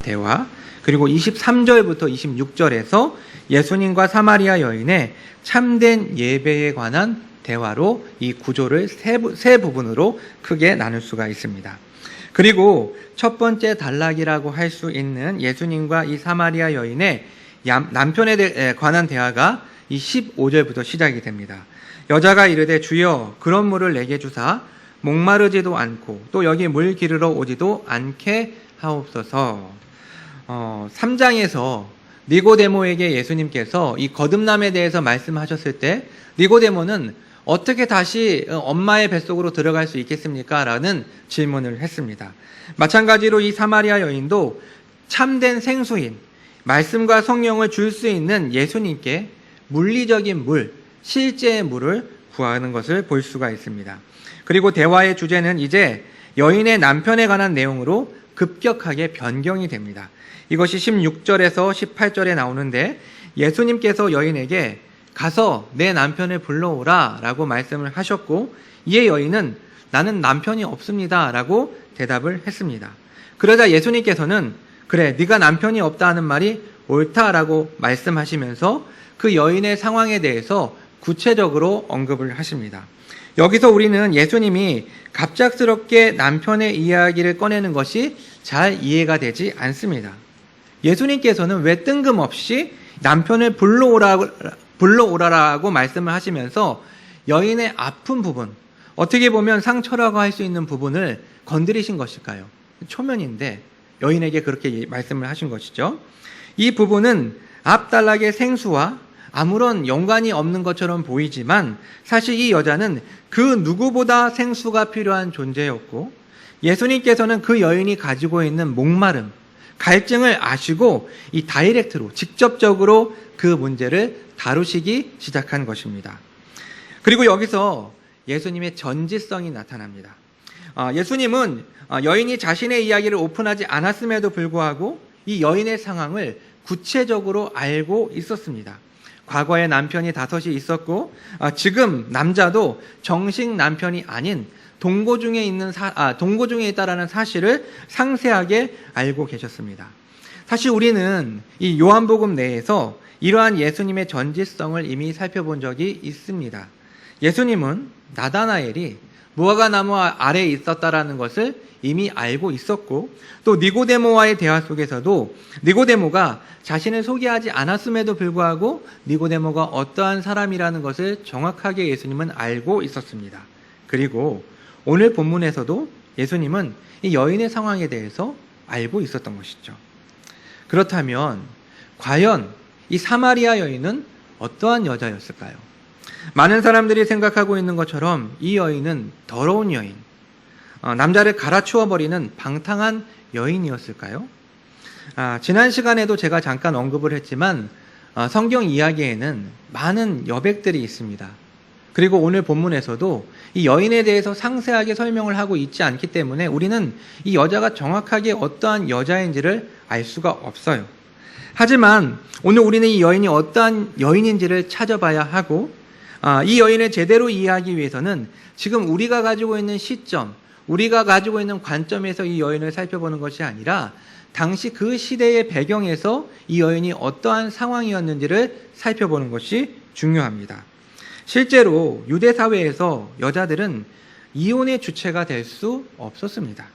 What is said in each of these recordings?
대화, 그리고 23절부터 26절에서 예수님과 사마리아 여인의 참된 예배에 관한 대화로 이 구조를 세 부분으로 크게 나눌 수가 있습니다. 그리고 첫 번째 단락이라고 할 수 있는 예수님과 이 사마리아 여인의 남편에 관한 대화가 이 15절부터 시작이 됩니다. 여자가 이르되 주여 그런 물을 내게 주사 목마르지도 않고 또 여기 물 기르러 오지도 않게 하옵소서. 3장에서 니고데모에게 예수님께서 이 거듭남에 대해서 말씀하셨을 때 니고데모는 어떻게 다시 엄마의 뱃속으로 들어갈 수 있겠습니까? 라는 질문을 했습니다. 마찬가지로 이 사마리아 여인도 참된 생수인 말씀과 성령을 줄 수 있는 예수님께 물리적인 물, 실제의 물을 구하는 것을 볼 수가 있습니다. 그리고 대화의 주제는 이제 여인의 남편에 관한 내용으로 급격하게 변경이 됩니다. 이것이 16절에서 18절에 나오는데 예수님께서 여인에게 가서 내 남편을 불러오라 라고 말씀을 하셨고 이에 여인은 나는 남편이 없습니다 라고 대답을 했습니다. 그러자 예수님께서는 그래 네가 남편이 없다 하는 말이 옳다라고 말씀하시면서 그 여인의 상황에 대해서 구체적으로 언급을 하십니다. 여기서 우리는 예수님이 갑작스럽게 남편의 이야기를 꺼내는 것이 잘 이해가 되지 않습니다. 예수님께서는 왜 뜬금없이 남편을 불러오라라고 말씀을 하시면서 여인의 아픈 부분, 어떻게 보면 상처라고 할 수 있는 부분을 건드리신 것일까요? 초면인데 여인에게 그렇게 말씀을 하신 것이죠. 이 부분은 앞 단락의 생수와 아무런 연관이 없는 것처럼 보이지만 사실 이 여자는 그 누구보다 생수가 필요한 존재였고 예수님께서는 그 여인이 가지고 있는 목마름, 갈증을 아시고 이 다이렉트로 직접적으로 그 문제를 다루시기 시작한 것입니다. 그리고 여기서 예수님의 전지성이 나타납니다. 예수님은 여인이 자신의 이야기를 오픈하지 않았음에도 불구하고 이 여인의 상황을 구체적으로 알고 있었습니다. 과거에 남편이 5이 있었고 지금 남자도 정식 남편이 아닌 동거 중에 있다라는 사실을 상세하게 알고 계셨습니다. 사실 우리는 이 요한복음 내에서 이러한 예수님의 전지성을 이미 살펴본 적이 있습니다. 예수님은 나다나엘이 무화과나무 아래에 있었다라는 것을 이미 알고 있었고 또 니고데모와의 대화 속에서도 니고데모가 자신을 소개하지 않았음에도 불구하고 니고데모가 어떠한 사람이라는 것을 정확하게 예수님은 알고 있었습니다. 그리고 오늘 본문에서도 예수님은 이 여인의 상황에 대해서 알고 있었던 것이죠. 그렇다면 과연 이 사마리아 여인은 어떠한 여자였을까요? 많은 사람들이 생각하고 있는 것처럼 이 여인은 더러운 여인, 남자를 갈아치워버리는 방탕한 여인이었을까요? 지난 시간에도 제가 잠깐 언급을 했지만 성경 이야기에는 많은 여백들이 있습니다. 그리고 오늘 본문에서도 이 여인에 대해서 상세하게 설명을 하고 있지 않기 때문에 우리는 이 여자가 정확하게 어떠한 여자인지를 알 수가 없어요. 하지만 오늘 우리는 이 여인이 어떠한 여인인지를 찾아봐야 하고 이 여인을 제대로 이해하기 위해서는 지금 우리가 가지고 있는 시점, 우리가 가지고 있는 관점에서 이 여인을 살펴보는 것이 아니라 당시 그 시대의 배경에서 이 여인이 어떠한 상황이었는지를 살펴보는 것이 중요합니다. 실제로 유대 사회에서 여자들은 이혼의 주체가 될 수 없었습니다.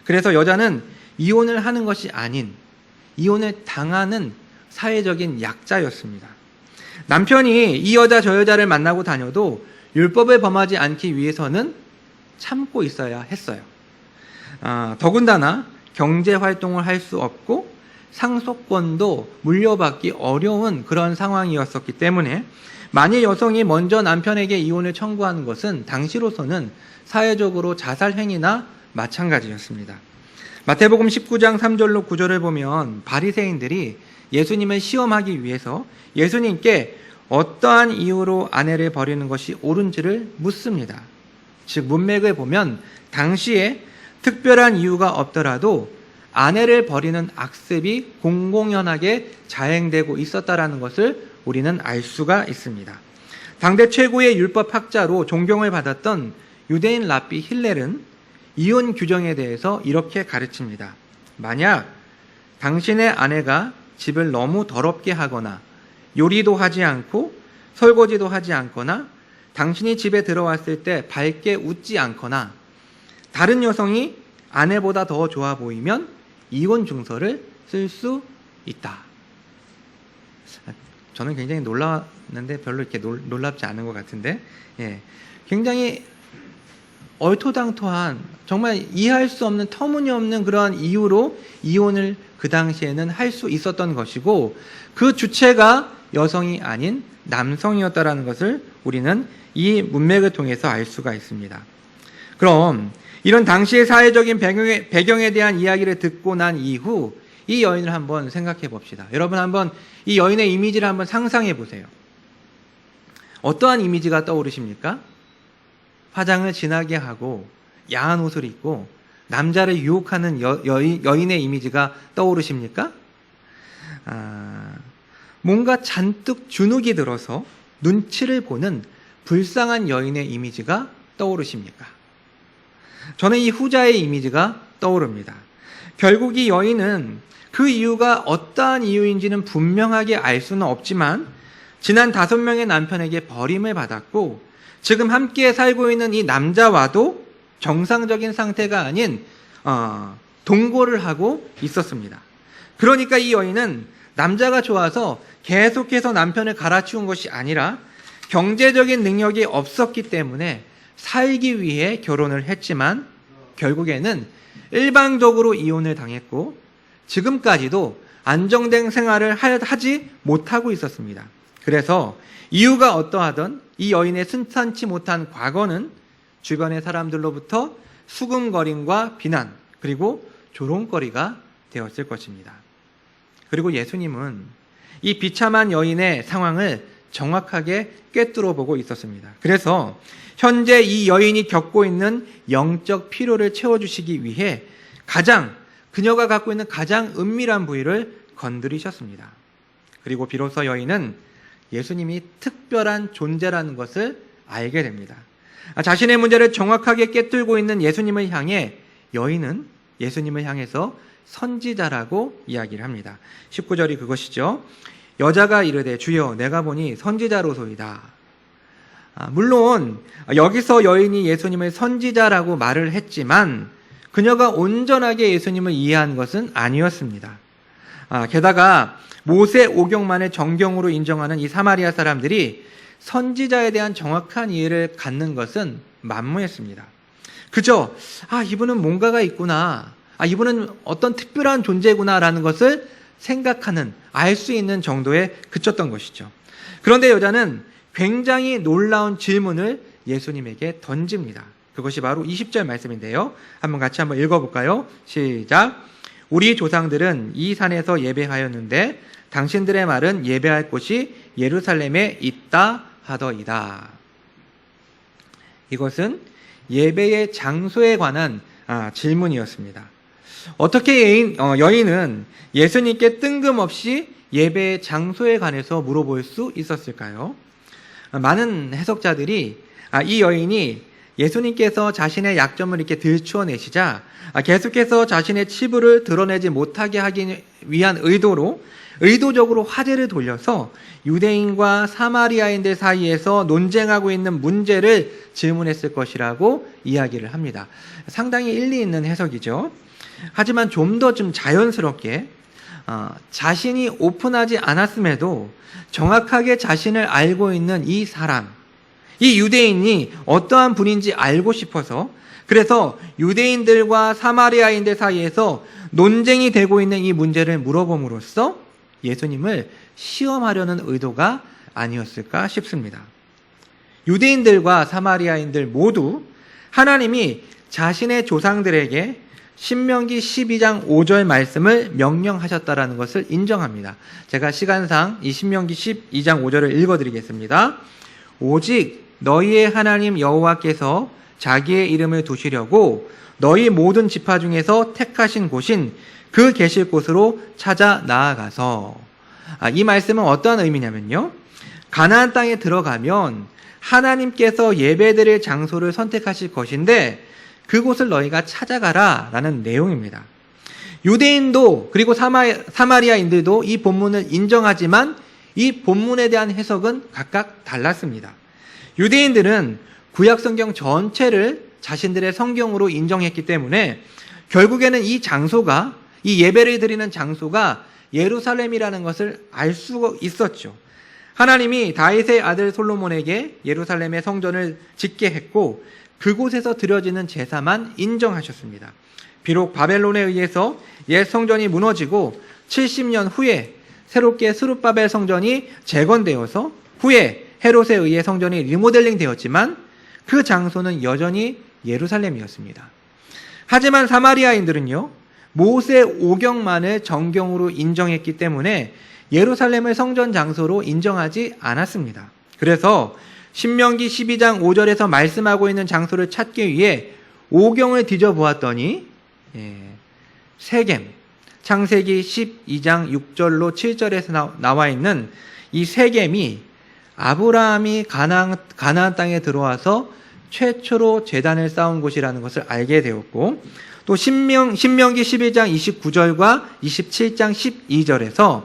그래서 여자는 이혼을 하는 것이 아닌 이혼을 당하는 사회적인 약자였습니다. 남편이 이 여자 저 여자를 만나고 다녀도 율법을 범하지 않기 위해서는 참고 있어야 했어요. 더군다나 경제활동을 할 수 없고 상속권도 물려받기 어려운 그런 상황이었었기 때문에 만일 여성이 먼저 남편에게 이혼을 청구하는 것은 당시로서는 사회적으로 자살행위나 마찬가지였습니다. 마태복음 19장 3절로 9절을 보면 바리새인들이 예수님을 시험하기 위해서 예수님께 어떠한 이유로 아내를 버리는 것이 옳은지를 묻습니다. 즉 문맥을 보면 당시에 특별한 이유가 없더라도 아내를 버리는 악습이 공공연하게 자행되고 있었다라는 것을 우리는 알 수가 있습니다. 당대 최고의 율법학자로 존경을 받았던 유대인 랍비 힐렐은 이혼 규정에 대해서 이렇게 가르칩니다. 만약 당신의 아내가 집을 너무 더럽게 하거나 요리도 하지 않고 설거지도 하지 않거나 당신이 집에 들어왔을 때 밝게 웃지 않거나 다른 여성이 아내보다 더 좋아 보이면 이혼 증서를 쓸 수 있다. 저는 굉장히 놀랐는데 별로 이렇게 놀랍지 않은 것 같은데, 굉장히 얼토당토한, 정말 이해할 수 없는 터무니없는 그러한 이유로 이혼을 그 당시에는 할 수 있었던 것이고, 그 주체가 여성이 아닌 남성이었다라는 것을 우리는 이 문맥을 통해서 알 수가 있습니다. 그럼 이런 당시의 사회적인 배경에 대한 이야기를 듣고 난 이후 이 여인을 한번 생각해 봅시다. 여러분 한번 이 여인의 이미지를 한번 상상해 보세요. 어떠한 이미지가 떠오르십니까? 화장을 진하게 하고 야한 옷을 입고 남자를 유혹하는 여인의 이미지가 떠오르십니까? 뭔가 잔뜩 주눅이 들어서 눈치를 보는 불쌍한 여인의 이미지가 떠오르십니까? 저는 이 후자의 이미지가 떠오릅니다. 결국 이 여인은 그 이유가 어떠한 이유인지는 분명하게 알 수는 없지만 지난 5명의 남편에게 버림을 받았고 지금 함께 살고 있는 이 남자와도 정상적인 상태가 아닌 동거를 하고 있었습니다. 그러니까 이 여인은 남자가 좋아서 계속해서 남편을 갈아치운 것이 아니라 경제적인 능력이 없었기 때문에 살기 위해 결혼을 했지만 결국에는 일방적으로 이혼을 당했고 지금까지도 안정된 생활을 하지 못하고 있었습니다. 그래서 이유가 어떠하든 이 여인의 순탄치 못한 과거는 주변의 사람들로부터 수군거림과 비난 그리고 조롱거리가 되었을 것입니다. 그리고 예수님은 이 비참한 여인의 상황을 정확하게 꿰뚫어 보고 있었습니다. 그래서 현재 이 여인이 겪고 있는 영적 필요를 채워주시기 위해 그녀가 갖고 있는 가장 은밀한 부위를 건드리셨습니다. 그리고 비로소 여인은 예수님이 특별한 존재라는 것을 알게 됩니다. 자신의 문제를 정확하게 꿰뚫고 있는 예수님을 향해 여인은 예수님을 향해서 선지자라고 이야기를 합니다. 19절이 그것이죠. 여자가 이르되 주여 내가 보니 선지자로소이다. 물론 여기서 여인이 예수님을 선지자라고 말을 했지만 그녀가 온전하게 예수님을 이해한 것은 아니었습니다. 게다가 모세 오경만을 정경으로 인정하는 이 사마리아 사람들이 선지자에 대한 정확한 이해를 갖는 것은 만무했습니다. 그저 이분은 뭔가가 있구나, 이분은 어떤 특별한 존재구나라는 것을 생각하는, 알 수 있는 정도에 그쳤던 것이죠. 그런데 여자는 굉장히 놀라운 질문을 예수님에게 던집니다. 그것이 바로 20절 말씀인데요. 같이 한번 읽어볼까요? 시작. 우리 조상들은 이 산에서 예배하였는데 당신들의 말은 예배할 곳이 예루살렘에 있다 하더이다. 이것은 예배의 장소에 관한 질문이었습니다. 어떻게 여인은 예수님께 뜬금없이 예배의 장소에 관해서 물어볼 수 있었을까요? 많은 해석자들이 이 여인이 예수님께서 자신의 약점을 이렇게 들추어내시자 계속해서 자신의 치부를 드러내지 못하게 하기 위한 의도적으로 화제를 돌려서 유대인과 사마리아인들 사이에서 논쟁하고 있는 문제를 질문했을 것이라고 이야기를 합니다. 상당히 일리 있는 해석이죠. 하지만 좀 더 자연스럽게 자신이 오픈하지 않았음에도 정확하게 자신을 알고 있는 이 사람, 이 유대인이 어떠한 분인지 알고 싶어서, 그래서 유대인들과 사마리아인들 사이에서 논쟁이 되고 있는 이 문제를 물어봄으로써 예수님을 시험하려는 의도가 아니었을까 싶습니다. 유대인들과 사마리아인들 모두 하나님이 자신의 조상들에게 신명기 12장 5절 말씀을 명령하셨다라는 것을 인정합니다. 제가 시간상 이 신명기 12장 5절을 읽어드리겠습니다. 오직 너희의 하나님 여호와께서 자기의 이름을 두시려고 너희 모든 지파 중에서 택하신 곳인 그 계실 곳으로 찾아 나아가서, 이 말씀은 어떠한 의미냐면요, 가나안 땅에 들어가면 하나님께서 예배드릴 장소를 선택하실 것인데 그곳을 너희가 찾아가라 라는 내용입니다. 유대인도 그리고 사마리아인들도 이 본문을 인정하지만 이 본문에 대한 해석은 각각 달랐습니다. 유대인들은 구약 성경 전체를 자신들의 성경으로 인정했기 때문에 결국에는 이 장소가, 이 예배를 드리는 장소가 예루살렘이라는 것을 알 수 있었죠. 하나님이 다윗의 아들 솔로몬에게 예루살렘의 성전을 짓게 했고 그곳에서 드려지는 제사만 인정하셨습니다. 비록 바벨론에 의해서 옛 성전이 무너지고 70년 후에 새롭게 스룹바벨 성전이 재건되어서 후에 헤롯에 의해 성전이 리모델링 되었지만 그 장소는 여전히 예루살렘이었습니다. 하지만 사마리아인들은요, 모세 오경만을 정경으로 인정했기 때문에 예루살렘을 성전 장소로 인정하지 않았습니다. 그래서 신명기 12장 5절에서 말씀하고 있는 장소를 찾기 위해 오경을 뒤져보았더니 세겜, 창세기 12장 6절로 7절에서 나와 있는 이 세겜이 아브라함이 가나안 땅에 들어와서 최초로 제단을 쌓은 곳이라는 것을 알게 되었고, 또 신명기 11장 29절과 27장 12절에서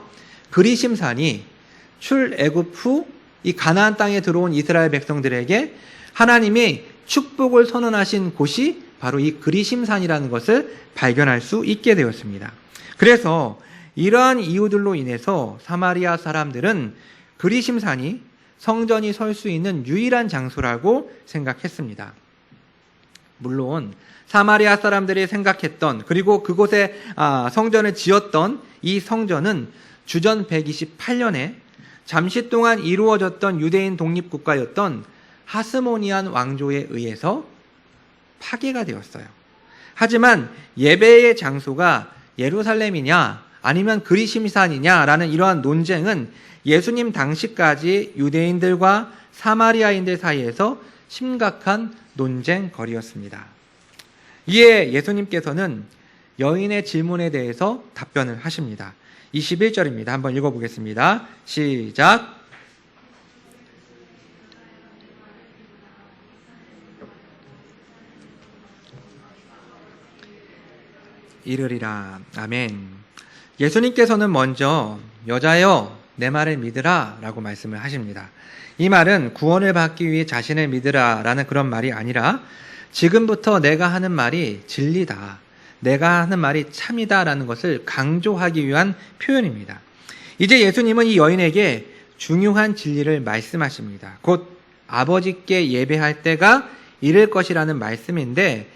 그리심산이 출애굽 후 이 가나안 땅에 들어온 이스라엘 백성들에게 하나님이 축복을 선언하신 곳이 바로 이 그리심산이라는 것을 발견할 수 있게 되었습니다. 그래서 이러한 이유들로 인해서 사마리아 사람들은 그리심산이 성전이 설 수 있는 유일한 장소라고 생각했습니다. 물론 사마리아 사람들이 생각했던, 그리고 그곳에 성전을 지었던 이 성전은 주전 128년에 잠시 동안 이루어졌던 유대인 독립국가였던 하스모니안 왕조에 의해서 파괴가 되었어요. 하지만 예배의 장소가 예루살렘이냐 아니면 그리심산이냐라는 이러한 논쟁은 예수님 당시까지 유대인들과 사마리아인들 사이에서 심각한 논쟁거리였습니다. 이에 예수님께서는 여인의 질문에 대해서 답변을 하십니다. 21절입니다. 한번 읽어보겠습니다. 시작. 이르리라. 아멘. 예수님께서는 먼저 여자여 내 말을 믿으라 라고 말씀을 하십니다. 이 말은 구원을 받기 위해 자신을 믿으라 라는 그런 말이 아니라 지금부터 내가 하는 말이 진리다, 내가 하는 말이 참이다 라는 것을 강조하기 위한 표현입니다. 이제 예수님은 이 여인에게 중요한 진리를 말씀하십니다. 곧 아버지께 예배할 때가 이를 것이라는 말씀인데,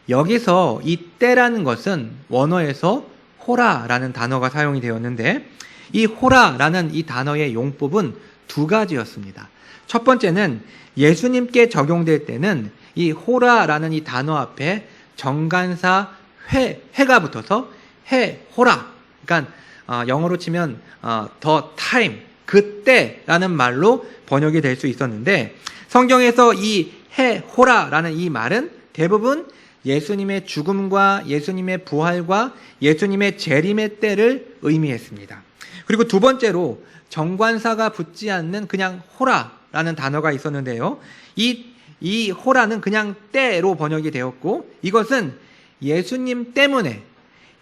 여기서 이 때라는 것은 원어에서 호라라는 단어가 사용이 되었는데, 이 호라라는 이 단어의 용법은 두 가지였습니다. 첫 번째는 예수님께 적용될 때는 이 호라라는 이 단어 앞에 정관사 회가 붙어서 호라, 그러니까 영어로 치면 the time, 그때라는 말로 번역이 될 수 있었는데, 성경에서 이 호라라는 이 말은 대부분 예수님의 죽음과 예수님의 부활과 예수님의 재림의 때를 의미했습니다. 그리고 두 번째로 정관사가 붙지 않는 그냥 호라라는 단어가 있었는데요. 이 호라는 그냥 때로 번역이 되었고, 이것은 예수님 때문에,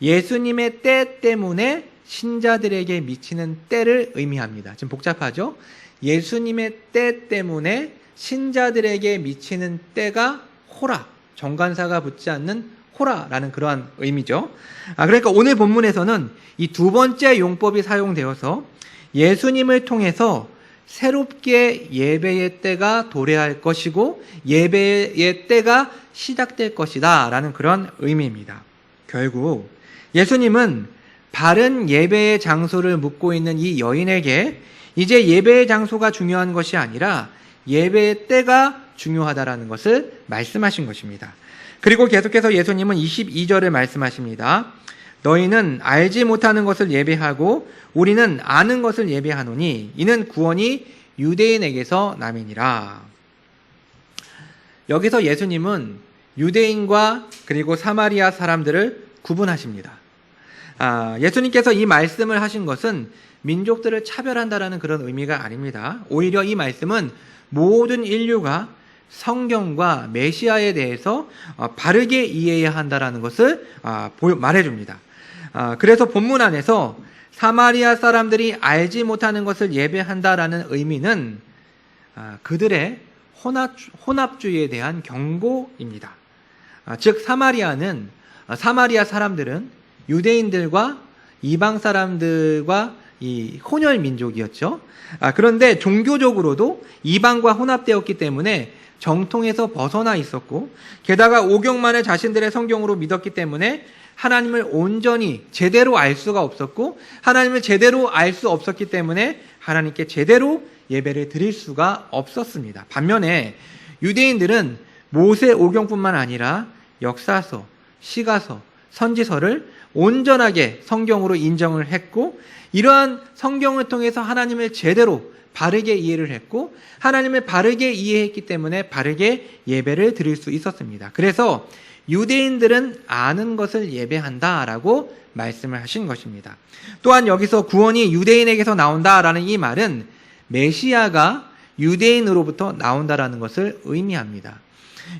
예수님의 때 때문에 신자들에게 미치는 때를 의미합니다. 지금 복잡하죠? 예수님의 때 때문에 신자들에게 미치는 때가 호라, 정관사가 붙지 않는 호라라는 그러한 의미죠. 그러니까 오늘 본문에서는 이 두 번째 용법이 사용되어서 예수님을 통해서 새롭게 예배의 때가 도래할 것이고 예배의 때가 시작될 것이다 라는 그런 의미입니다. 결국 예수님은 바른 예배의 장소를 묻고 있는 이 여인에게 이제 예배의 장소가 중요한 것이 아니라 예배의 때가 중요하다라는 것을 말씀하신 것입니다. 그리고 계속해서 예수님은 22절을 말씀하십니다. 너희는 알지 못하는 것을 예배하고 우리는 아는 것을 예배하노니 이는 구원이 유대인에게서 남이니라. 여기서 예수님은 유대인과 그리고 사마리아 사람들을 구분하십니다. 예수님께서 이 말씀을 하신 것은 민족들을 차별한다라는 그런 의미가 아닙니다. 오히려 이 말씀은 모든 인류가 성경과 메시아에 대해서 바르게 이해해야 한다라는 것을 말해줍니다. 그래서 본문 안에서 사마리아 사람들이 알지 못하는 것을 예배한다라는 의미는 그들의 혼합주의에 대한 경고입니다. 즉 사마리아 사람들은 유대인들과 이방 사람들과 이 혼혈 민족이었죠. 그런데 종교적으로도 이방과 혼합되었기 때문에 정통에서 벗어나 있었고, 게다가 오경만을 자신들의 성경으로 믿었기 때문에 하나님을 온전히 제대로 알 수가 없었고, 하나님을 제대로 알 수 없었기 때문에 하나님께 제대로 예배를 드릴 수가 없었습니다. 반면에 유대인들은 모세 오경뿐만 아니라 역사서, 시가서, 선지서를 온전하게 성경으로 인정을 했고, 이러한 성경을 통해서 하나님을 제대로 바르게 이해를 했고, 하나님을 바르게 이해했기 때문에 바르게 예배를 드릴 수 있었습니다. 그래서 유대인들은 아는 것을 예배한다라고 말씀을 하신 것입니다. 또한 여기서 구원이 유대인에게서 나온다라는 이 말은 메시아가 유대인으로부터 나온다라는 것을 의미합니다.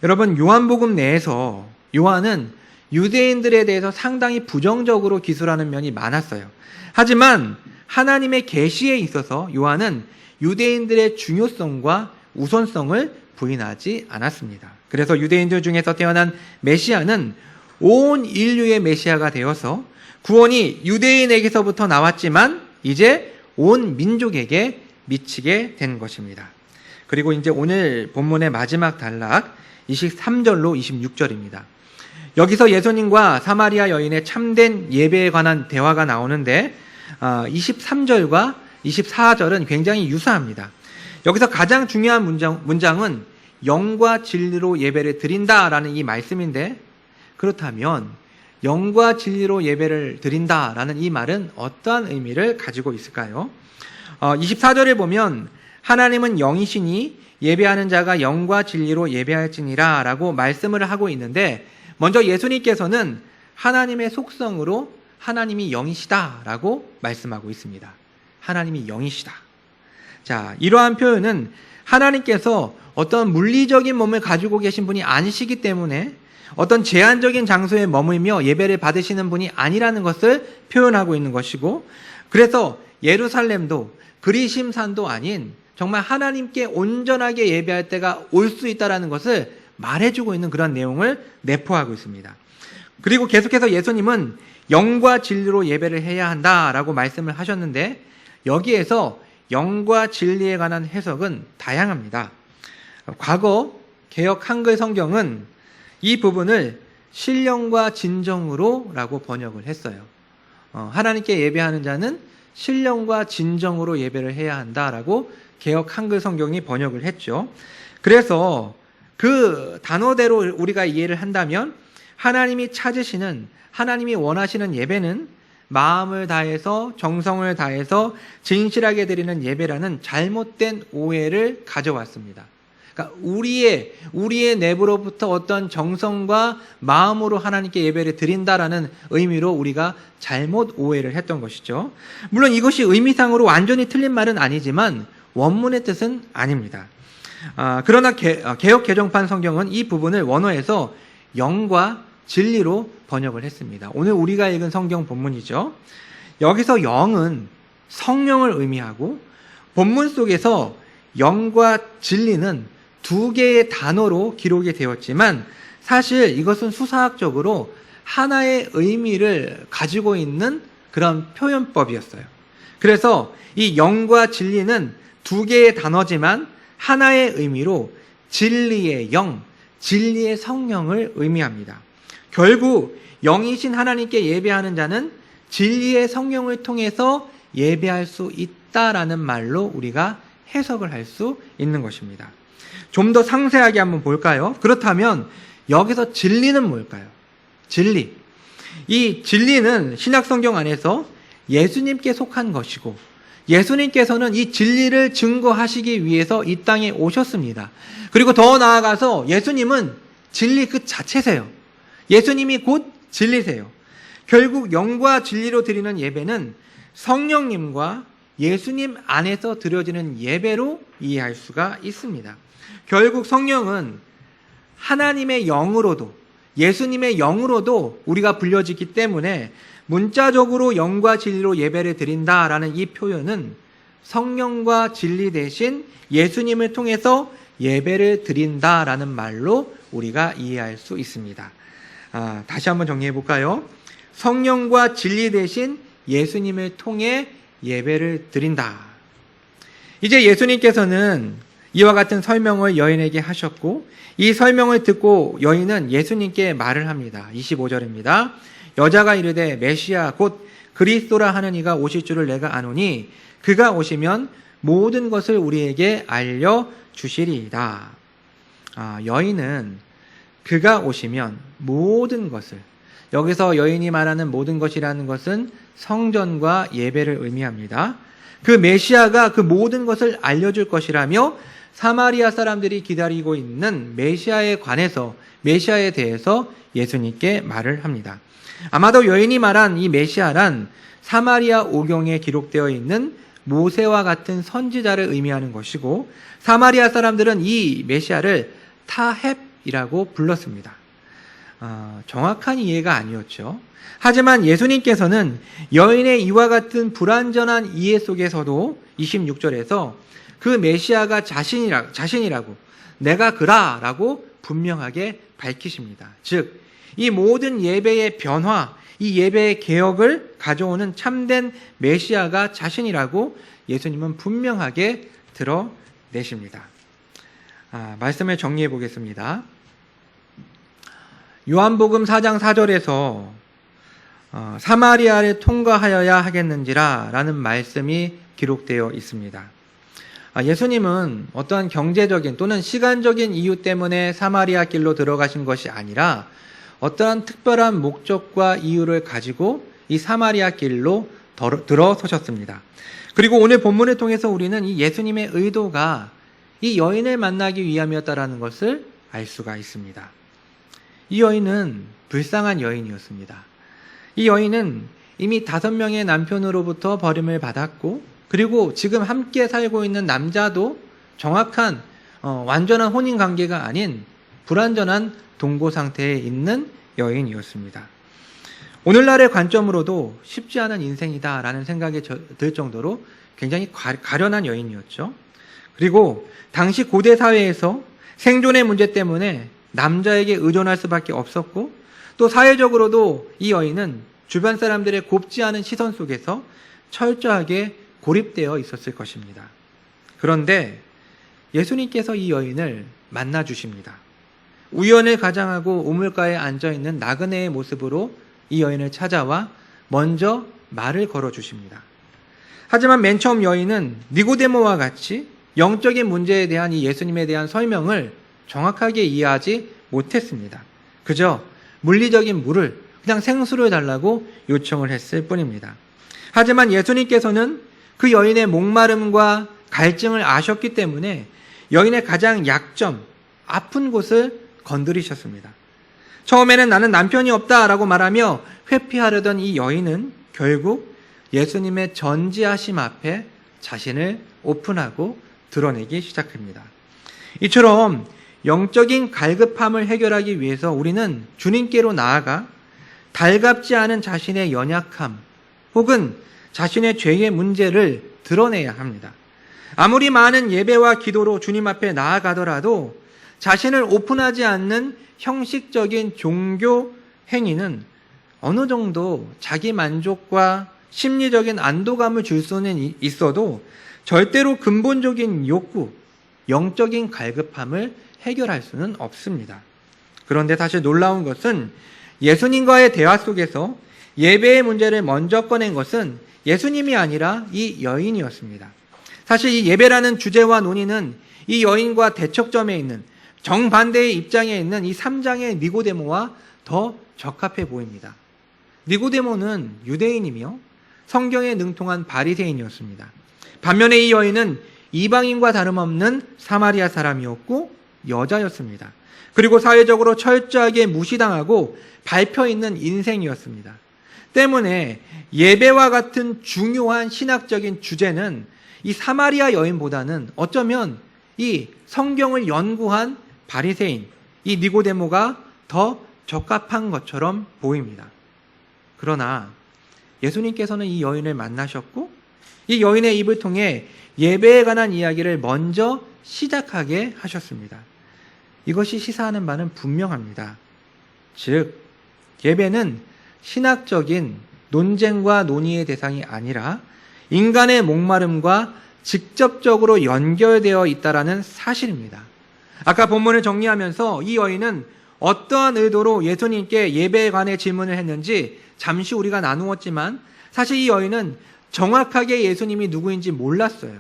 여러분, 요한복음 내에서 요한은 유대인들에 대해서 상당히 부정적으로 기술하는 면이 많았어요. 하지만 하나님의 계시에 있어서 요한은 유대인들의 중요성과 우선성을 부인하지 않았습니다. 그래서 유대인들 중에서 태어난 메시아는 온 인류의 메시아가 되어서 구원이 유대인에게서부터 나왔지만 이제 온 민족에게 미치게 된 것입니다. 그리고 이제 오늘 본문의 마지막 단락 23절로 26절입니다. 여기서 예수님과 사마리아 여인의 참된 예배에 관한 대화가 나오는데 23절과 24절은 굉장히 유사합니다. 여기서 가장 중요한 문장은 영과 진리로 예배를 드린다라는 이 말씀인데, 그렇다면 영과 진리로 예배를 드린다라는 이 말은 어떠한 의미를 가지고 있을까요? 24절에 보면 하나님은 영이시니 예배하는 자가 영과 진리로 예배할지니라 라고 말씀을 하고 있는데, 먼저 예수님께서는 하나님의 속성으로 하나님이 영이시다 라고 말씀하고 있습니다. 하나님이 영이시다. 자, 이러한 표현은 하나님께서 어떤 물리적인 몸을 가지고 계신 분이 아니시기 때문에 어떤 제한적인 장소에 머물며 예배를 받으시는 분이 아니라는 것을 표현하고 있는 것이고, 그래서 예루살렘도 그리심산도 아닌 정말 하나님께 온전하게 예배할 때가 올 수 있다는 것을 말해주고 있는 그런 내용을 내포하고 있습니다. 그리고 계속해서 예수님은 영과 진리로 예배를 해야 한다라고 말씀을 하셨는데, 여기에서 영과 진리에 관한 해석은 다양합니다. 과거 개역 한글 성경은 이 부분을 신령과 진정으로 라고 번역을 했어요. 하나님께 예배하는 자는 신령과 진정으로 예배를 해야 한다라고 개역 한글 성경이 번역을 했죠. 그래서 그 단어대로 우리가 이해를 한다면 하나님이 찾으시는, 하나님이 원하시는 예배는 마음을 다해서 정성을 다해서 진실하게 드리는 예배라는 잘못된 오해를 가져왔습니다. 그러니까 우리의 내부로부터 어떤 정성과 마음으로 하나님께 예배를 드린다라는 의미로 우리가 잘못 오해를 했던 것이죠. 물론 이것이 의미상으로 완전히 틀린 말은 아니지만 원문의 뜻은 아닙니다. 그러나 개역 개정판 성경은 이 부분을 원어에서 영과 진리로 번역을 했습니다. 오늘 우리가 읽은 성경 본문이죠. 여기서 영은 성령을 의미하고, 본문 속에서 영과 진리는 두 개의 단어로 기록이 되었지만 사실 이것은 수사학적으로 하나의 의미를 가지고 있는 그런 표현법이었어요. 그래서 이 영과 진리는 두 개의 단어지만 하나의 의미로 진리의 영, 진리의 성령을 의미합니다. 결국 영이신 하나님께 예배하는 자는 진리의 성령을 통해서 예배할 수 있다라는 말로 우리가 해석을 할 수 있는 것입니다. 좀 더 상세하게 한번 볼까요? 그렇다면 여기서 진리는 뭘까요? 진리. 이 진리는 신약성경 안에서 예수님께 속한 것이고, 예수님께서는 이 진리를 증거하시기 위해서 이 땅에 오셨습니다. 그리고 더 나아가서 예수님은 진리 그 자체세요. 예수님이 곧 진리세요. 결국 영과 진리로 드리는 예배는 성령님과 예수님 안에서 드려지는 예배로 이해할 수가 있습니다. 결국 성령은 하나님의 영으로도 예수님의 영으로도 우리가 불려지기 때문에 문자적으로 영과 진리로 예배를 드린다라는 이 표현은 성령과 진리 대신 예수님을 통해서 예배를 드린다라는 말로 우리가 이해할 수 있습니다. 다시 한번 정리해 볼까요? 성령과 진리 대신 예수님을 통해 예배를 드린다. 이제 예수님께서는 이와 같은 설명을 여인에게 하셨고, 이 설명을 듣고 여인은 예수님께 말을 합니다. 25절입니다. 여자가 이르되 메시아 곧 그리스도라 하는 이가 오실 줄을 내가 아노니 그가 오시면 모든 것을 우리에게 알려주시리이다. 여인은 그가 오시면 모든 것을, 여기서 여인이 말하는 모든 것이라는 것은 성전과 예배를 의미합니다. 그 메시아가 그 모든 것을 알려줄 것이라며 사마리아 사람들이 기다리고 있는 메시아에 관해서, 메시아에 대해서 예수님께 말을 합니다. 아마도 여인이 말한 이 메시아란 사마리아 오경에 기록되어 있는 모세와 같은 선지자를 의미하는 것이고, 사마리아 사람들은 이 메시아를 타헵이라고 불렀습니다. 정확한 이해가 아니었죠. 하지만 예수님께서는 여인의 이와 같은 불완전한 이해 속에서도 26절에서 그 메시아가 자신이라고, 내가 그라라고 분명하게 밝히십니다. 즉, 이 모든 예배의 변화, 이 예배의 개혁을 가져오는 참된 메시아가 자신이라고 예수님은 분명하게 드러내십니다. 말씀을 정리해 보겠습니다. 요한복음 4장 4절에서 사마리아를 통과하여야 하겠는지라 라는 말씀이 기록되어 있습니다. 예수님은 어떠한 경제적인 또는 시간적인 이유 때문에 사마리아 길로 들어가신 것이 아니라 어떠한 특별한 목적과 이유를 가지고 이 사마리아 길로 들어서셨습니다. 그리고 오늘 본문을 통해서 우리는 이 예수님의 의도가 이 여인을 만나기 위함이었다라는 것을 알 수가 있습니다. 이 여인은 불쌍한 여인이었습니다. 이 여인은 이미 5명의 남편으로부터 버림을 받았고, 그리고 지금 함께 살고 있는 남자도 정확한 완전한 혼인 관계가 아닌 불완전한 동거 상태에 있는 여인이었습니다. 오늘날의 관점으로도 쉽지 않은 인생이다라는 생각이 들 정도로 굉장히 가련한 여인이었죠. 그리고 당시 고대 사회에서 생존의 문제 때문에 남자에게 의존할 수밖에 없었고, 또 사회적으로도 이 여인은 주변 사람들의 곱지 않은 시선 속에서 철저하게 고립되어 있었을 것입니다. 그런데 예수님께서 이 여인을 만나 주십니다. 우연을 가장하고 우물가에 앉아있는 나그네의 모습으로 이 여인을 찾아와 먼저 말을 걸어 주십니다. 하지만 맨 처음 여인은 니고데모와 같이 영적인 문제에 대한 이 예수님에 대한 설명을 정확하게 이해하지 못했습니다. 그저 물리적인 물을, 그냥 생수를 달라고 요청을 했을 뿐입니다. 하지만 예수님께서는 그 여인의 목마름과 갈증을 아셨기 때문에 여인의 가장 약점, 아픈 곳을 건드리셨습니다. 처음에는 나는 남편이 없다라고 말하며 회피하려던 이 여인은 결국 예수님의 전지하심 앞에 자신을 오픈하고 드러내기 시작합니다. 이처럼 영적인 갈급함을 해결하기 위해서 우리는 주님께로 나아가 달갑지 않은 자신의 연약함 혹은 자신의 죄의 문제를 드러내야 합니다. 아무리 많은 예배와 기도로 주님 앞에 나아가더라도 자신을 오픈하지 않는 형식적인 종교 행위는 어느 정도 자기 만족과 심리적인 안도감을 줄 수는 있어도 절대로 근본적인 욕구, 영적인 갈급함을 해결할 수는 없습니다. 그런데 사실 놀라운 것은 예수님과의 대화 속에서 예배의 문제를 먼저 꺼낸 것은 예수님이 아니라 이 여인이었습니다. 사실 이 예배라는 주제와 논의는 이 여인과 대척점에 있는 정반대의 입장에 있는 이 3장의 니고데모와 더 적합해 보입니다. 니고데모는 유대인이며 성경에 능통한 바리새인이었습니다. 반면에 이 여인은 이방인과 다름없는 사마리아 사람이었고 여자였습니다. 그리고 사회적으로 철저하게 무시당하고 밟혀 있는 인생이었습니다. 때문에 예배와 같은 중요한 신학적인 주제는 이 사마리아 여인보다는 어쩌면 이 성경을 연구한 바리새인, 이 니고데모가 더 적합한 것처럼 보입니다. 그러나 예수님께서는 이 여인을 만나셨고 이 여인의 입을 통해 예배에 관한 이야기를 먼저 시작하게 하셨습니다. 이것이 시사하는 바는 분명합니다. 즉, 예배는 신학적인 논쟁과 논의의 대상이 아니라 인간의 목마름과 직접적으로 연결되어 있다는 사실입니다. 아까 본문을 정리하면서 이 여인은 어떠한 의도로 예수님께 예배에 관해 질문을 했는지 잠시 우리가 나누었지만 사실 이 여인은 정확하게 예수님이 누구인지 몰랐어요.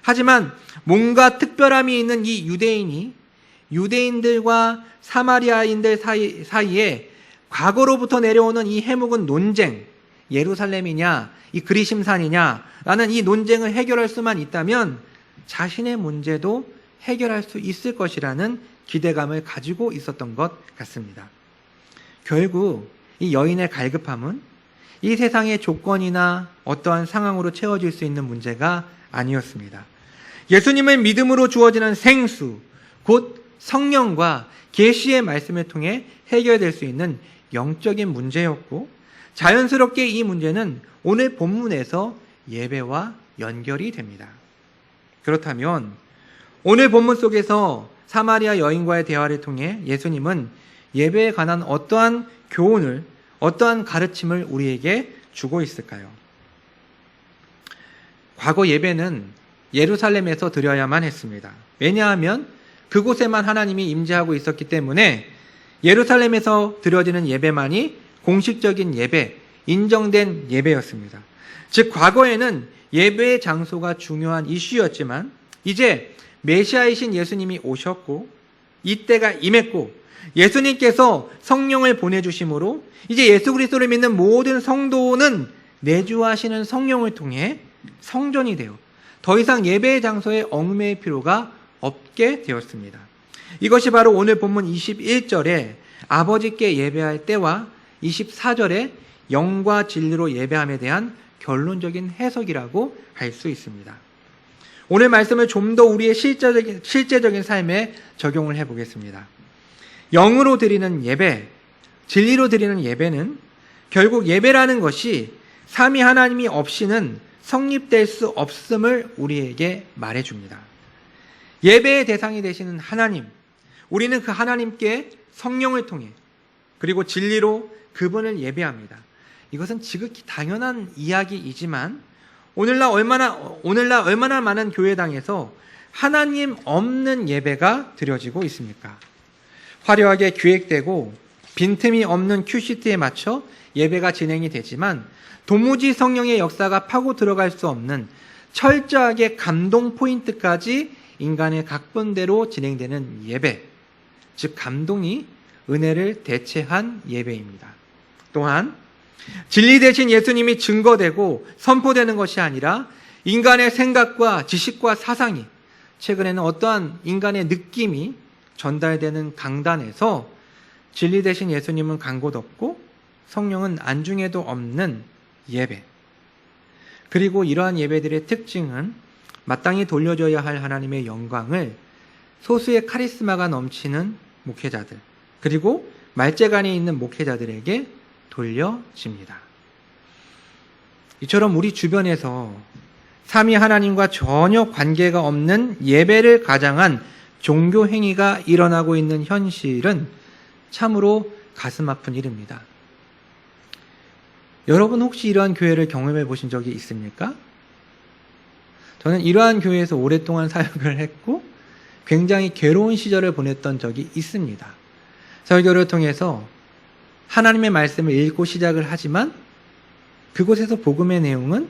하지만 뭔가 특별함이 있는 이 유대인이 유대인들과 사마리아인들 사이에 과거로부터 내려오는 이 해묵은 논쟁, 예루살렘이냐, 이 그리심산이냐라는 이 논쟁을 해결할 수만 있다면 자신의 문제도 해결할 수 있을 것이라는 기대감을 가지고 있었던 것 같습니다. 결국 이 여인의 갈급함은 이 세상의 조건이나 어떠한 상황으로 채워질 수 있는 문제가 아니었습니다. 예수님의 믿음으로 주어지는 생수, 곧 성령과 계시의 말씀을 통해 해결될 수 있는 영적인 문제였고 자연스럽게 이 문제는 오늘 본문에서 예배와 연결이 됩니다. 그렇다면 오늘 본문 속에서 사마리아 여인과의 대화를 통해 예수님은 예배에 관한 어떠한 교훈을, 어떠한 가르침을 우리에게 주고 있을까요? 과거 예배는 예루살렘에서 드려야만 했습니다. 왜냐하면 그곳에만 하나님이 임재하고 있었기 때문에 예루살렘에서 드려지는 예배만이 공식적인 예배, 인정된 예배였습니다. 즉 과거에는 예배의 장소가 중요한 이슈였지만 이제 메시아이신 예수님이 오셨고 이때가 임했고 예수님께서 성령을 보내주심으로 이제 예수 그리스도를 믿는 모든 성도는 내주하시는 성령을 통해 성전이 되어 더 이상 예배의 장소에 얽매일 필요가 없게 되었습니다. 이것이 바로 오늘 본문 21절에 아버지께 예배할 때와 24절에 영과 진리로 예배함에 대한 결론적인 해석이라고 할 수 있습니다. 오늘 말씀을 좀 더 우리의 실제적인 삶에 적용을 해보겠습니다. 영으로 드리는 예배, 진리로 드리는 예배는 결국 예배라는 것이 삼위 하나님이 없이는 성립될 수 없음을 우리에게 말해줍니다. 예배의 대상이 되시는 하나님, 우리는 그 하나님께 성령을 통해 그리고 진리로 그분을 예배합니다. 이것은 지극히 당연한 이야기이지만 오늘날 얼마나 많은 교회당에서 하나님 없는 예배가 드려지고 있습니까? 화려하게 기획되고 빈틈이 없는 큐시트에 맞춰 예배가 진행이 되지만 도무지 성령의 역사가 파고 들어갈 수 없는 철저하게 감동 포인트까지 인간의 각본대로 진행되는 예배, 즉 감동이 은혜를 대체한 예배입니다. 또한 진리 대신 예수님이 증거되고 선포되는 것이 아니라 인간의 생각과 지식과 사상이, 최근에는 어떠한 인간의 느낌이 전달되는 강단에서 진리 대신 예수님은 간 곳 없고 성령은 안중에도 없는 예배, 그리고 이러한 예배들의 특징은 마땅히 돌려줘야 할 하나님의 영광을 소수의 카리스마가 넘치는 목회자들, 그리고 말재간에 있는 목회자들에게 돌려집니다. 이처럼 우리 주변에서 삼위 하나님과 전혀 관계가 없는 예배를 가장한 종교 행위가 일어나고 있는 현실은 참으로 가슴 아픈 일입니다. 여러분 혹시 이러한 교회를 경험해 보신 적이 있습니까? 저는 이러한 교회에서 오랫동안 사역을 했고 굉장히 괴로운 시절을 보냈던 적이 있습니다. 설교를 통해서 하나님의 말씀을 읽고 시작을 하지만 그곳에서 복음의 내용은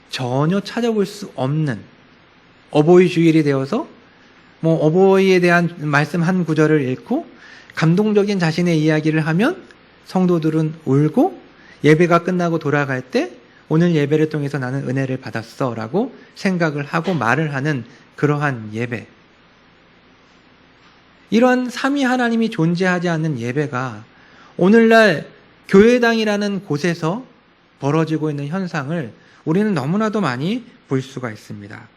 전혀 찾아볼 수 없는, 어버이 주일이 되어서 어버이에 대한 말씀 한 구절을 읽고 감동적인 자신의 이야기를 하면 성도들은 울고 예배가 끝나고 돌아갈 때 오늘 예배를 통해서 나는 은혜를 받았어 라고 생각을 하고 말을 하는 그러한 예배. 이런 삼위 하나님이 존재하지 않는 예배가 오늘날 교회당이라는 곳에서 벌어지고 있는 현상을 우리는 너무나도 많이 볼 수가 있습니다.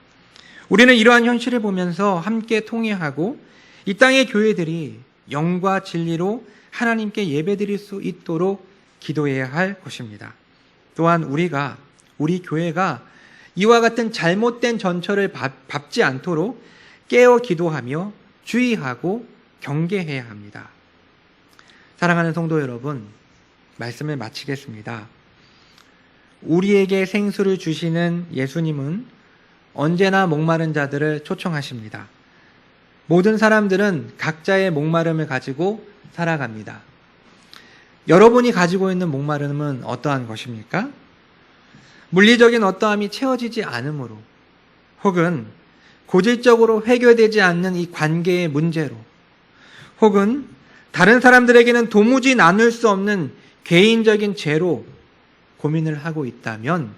우리는 이러한 현실을 보면서 함께 통회하고 이 땅의 교회들이 영과 진리로 하나님께 예배드릴 수 있도록 기도해야 할 것입니다. 또한 우리 교회가 이와 같은 잘못된 전철을 밟지 않도록 깨어 기도하며 주의하고 경계해야 합니다. 사랑하는 성도 여러분, 말씀을 마치겠습니다. 우리에게 생수를 주시는 예수님은 언제나 목마른 자들을 초청하십니다. 모든 사람들은 각자의 목마름을 가지고 살아갑니다. 여러분이 가지고 있는 목마름은 어떠한 것입니까? 물리적인 어떠함이 채워지지 않으므로, 혹은 고질적으로 해결되지 않는 이 관계의 문제로, 혹은 다른 사람들에게는 도무지 나눌 수 없는 개인적인 죄로 고민을 하고 있다면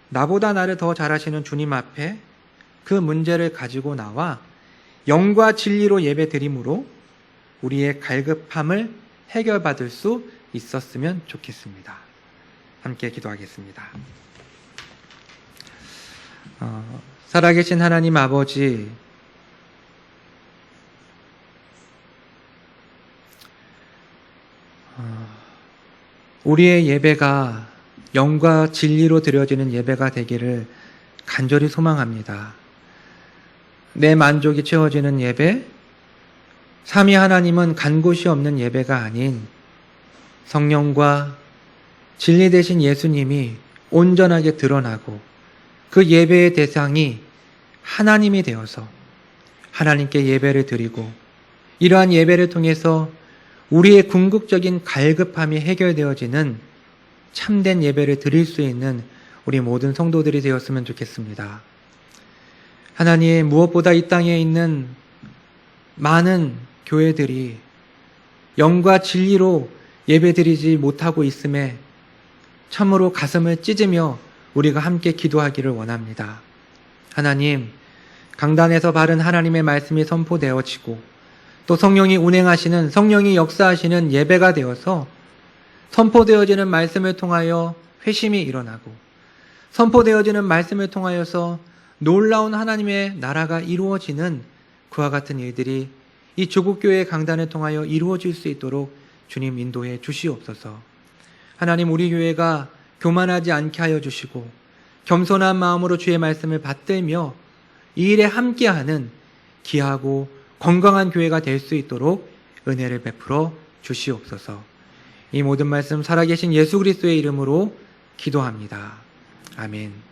나보다 나를 더 잘 아시는 주님 앞에 그 문제를 가지고 나와 영과 진리로 예배드림으로 우리의 갈급함을 해결받을 수 있었으면 좋겠습니다. 함께 기도하겠습니다. 살아계신 하나님 아버지, 우리의 예배가 영과 진리로 드려지는 예배가 되기를 간절히 소망합니다. 내 만족이 채워지는 예배, 삼위 하나님은 간 곳이 없는 예배가 아닌 성령과 진리 되신 예수님이 온전하게 드러나고 그 예배의 대상이 하나님이 되어서 하나님께 예배를 드리고 이러한 예배를 통해서 우리의 궁극적인 갈급함이 해결되어지는 참된 예배를 드릴 수 있는 우리 모든 성도들이 되었으면 좋겠습니다. 하나님, 무엇보다 이 땅에 있는 많은 교회들이 영과 진리로 예배드리지 못하고 있음에 참으로 가슴을 찢으며 우리가 함께 기도하기를 원합니다. 하나님, 강단에서 바른 하나님의 말씀이 선포되어지고 또 성령이 운행하시는, 성령이 역사하시는 예배가 되어서 선포되어지는 말씀을 통하여 회심이 일어나고 선포되어지는 말씀을 통하여서 놀라운 하나님의 나라가 이루어지는 그와 같은 일들이 이 조국교회 강단을 통하여 이루어질 수 있도록 주님 인도해 주시옵소서. 하나님, 우리 교회가 교만하지 않게 하여 주시고 겸손한 마음으로 주의 말씀을 받들며 이 일에 함께하는 귀하고 건강한 교회가 될 수 있도록 은혜를 베풀어 주시옵소서. 이 모든 말씀 살아계신 예수 그리스도의 이름으로 기도합니다. 아멘.